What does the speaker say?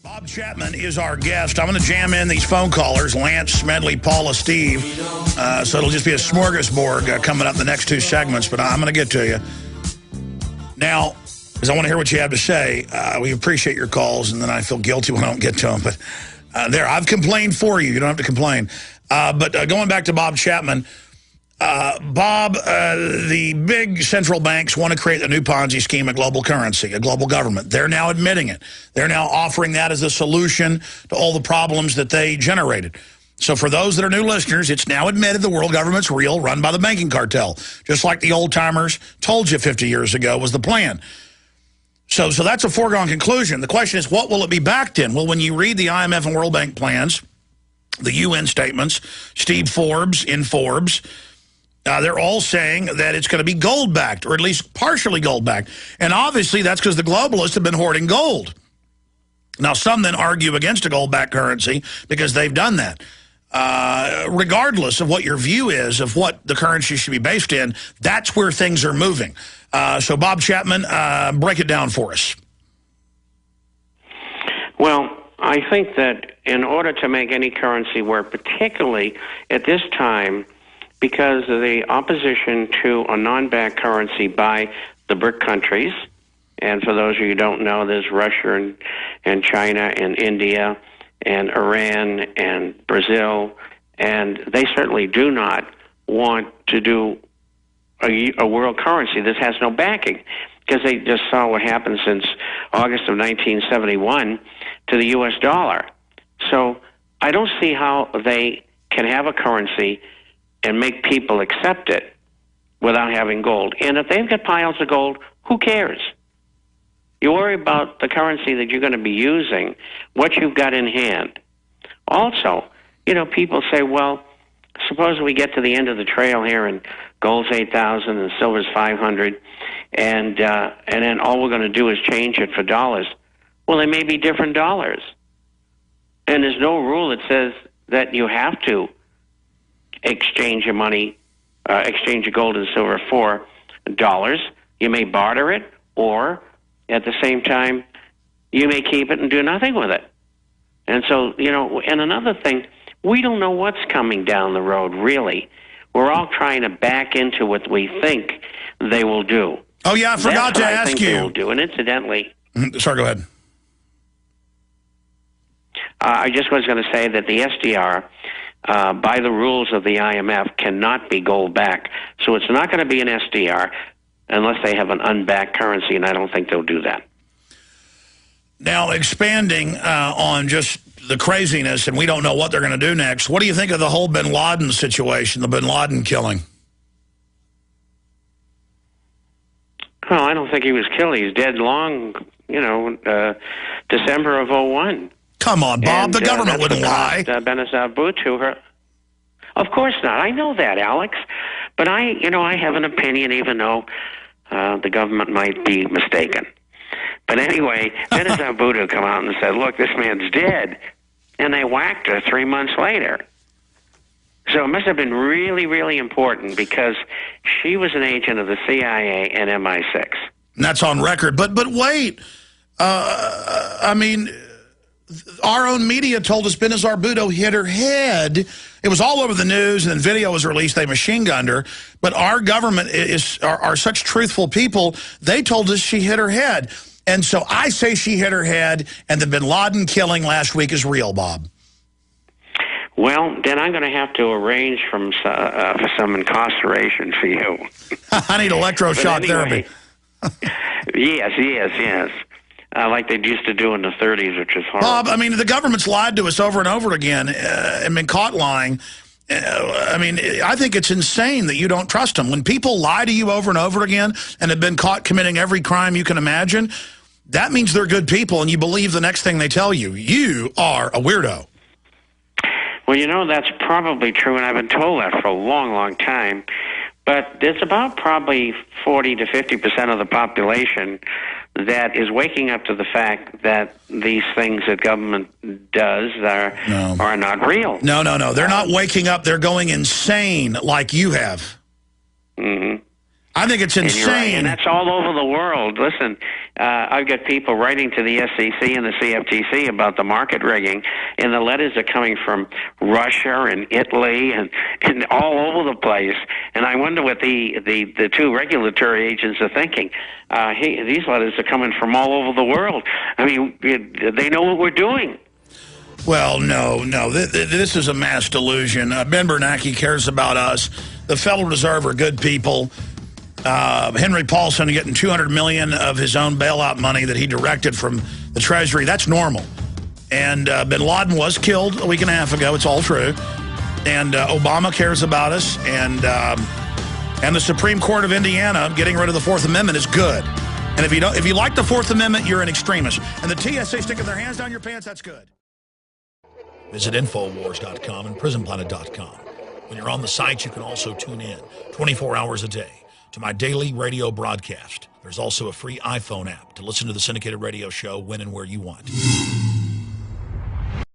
Bob Chapman is our guest. I'm going to jam in these phone callers, Lance, Smedley, Paula, Steve. So it'll just be a smorgasbord coming up the next two segments, but I'm going to get to you. Now, because I want to hear what you have to say, we appreciate your calls, and then I feel guilty when I don't get to them. But I've complained for you. You don't have to complain. But going back to Bob Chapman, Bob, the big central banks want to create a new Ponzi scheme, a global currency, a global government. They're now admitting it. They're now offering that as a solution to all the problems that they generated. So for those that are new listeners, it's now admitted the world government's real, run by the banking cartel, just like the old-timers told you 50 years ago was the plan. So that's a foregone conclusion. The question is, what will it be backed in? Well, when you read the IMF and World Bank plans, the UN statements, Steve Forbes in Forbes, they're all saying that it's going to be gold-backed, or at least partially gold-backed. And obviously, that's because the globalists have been hoarding gold. Now, some then argue against a gold-backed currency because they've done that. Regardless of what your view is of what the currency should be based in, that's where things are moving. So, Bob Chapman, break it down for us. Well, I think that in order to make any currency work, particularly at this time, because of the opposition to a non-backed currency by the BRIC countries, and for those of you who don't know, there's Russia and China and India and Iran and Brazil, and they certainly do not want to do a world currency. This has no backing, because they just saw what happened since August of 1971 to the U.S. dollar. So I don't see how they can have a currency and make people accept it without having gold. And if they've got piles of gold, who cares? You worry about the currency that you're going to be using, what you've got in hand. Also, people say, well, suppose we get to the end of the trail here and gold's 8,000 and silver's 500, and then all we're going to do is change it for dollars. Well, they may be different dollars. And there's no rule that says that you have to exchange your money, exchange your gold and silver for dollars. You may barter it, or at the same time, you may keep it and do nothing with it. And so, and another thing, we don't know what's coming down the road, really. We're all trying to back into what we think they will do. Oh, yeah, I forgot to ask you. They will do. And incidentally... Sorry, go ahead. I just was going to say that the SDR, by the rules of the IMF, cannot be gold-backed. So it's not going to be an SDR unless they have an unbacked currency, and I don't think they'll do that. Now, expanding on just the craziness, and we don't know what they're going to do next, what do you think of the whole bin Laden situation, the bin Laden killing? Well, I don't think he was killed. He's dead long, December of 2001. Come on, Bob. The government wouldn't lie. Benazir Bhutto. Of course not. I know that, Alex. But I have an opinion, even though the government might be mistaken. But anyway, Benazir Bhutto come out and said, look, this man's dead. And they whacked her 3 months later. So it must have been really, really important, because she was an agent of the CIA and MI6. And that's on record. But wait. Our own media told us Benazir Bhutto hit her head. It was all over the news, and then video was released. They machine-gunned her. But our government are such truthful people. They told us she hit her head. And so I say she hit her head, and the bin Laden killing last week is real, Bob. Well, then I'm going to have to arrange for some incarceration for you. I need electroshock therapy. Yes. Like they used to do in the 30s, which is horrible. Bob, the government's lied to us over and over again and been caught lying. I think it's insane that you don't trust them. When people lie to you over and over again and have been caught committing every crime you can imagine, that means they're good people, and you believe the next thing they tell you. You are a weirdo. Well, that's probably true, and I've been told that for a long, long time. But there's about probably 40 to 50% of the population that is waking up to the fact that these things that government does are not real. No. They're not waking up. They're going insane like you have. Mm-hmm. I think it's insane. And that's all over the world. Listen, I've got people writing to the SEC and the CFTC about the market rigging, and the letters are coming from Russia and Italy and all over the place. And I wonder what the two regulatory agents are thinking. Hey, these letters are coming from all over the world. I mean, they know what we're doing. Well, no. This is a mass delusion. Ben Bernanke cares about us. The Federal Reserve are good people. Henry Paulson getting $200 million of his own bailout money that he directed from the Treasury. That's normal. And bin Laden was killed a week and a half ago. It's all true. And Obama cares about us. And the Supreme Court of Indiana getting rid of the Fourth Amendment is good. And if you like the Fourth Amendment, you're an extremist. And the TSA sticking their hands down your pants, that's good. Visit Infowars.com and PrisonPlanet.com. When you're on the site, you can also tune in 24 hours a day to my daily radio broadcast. There's also a free iPhone app to listen to the syndicated radio show when and where you want.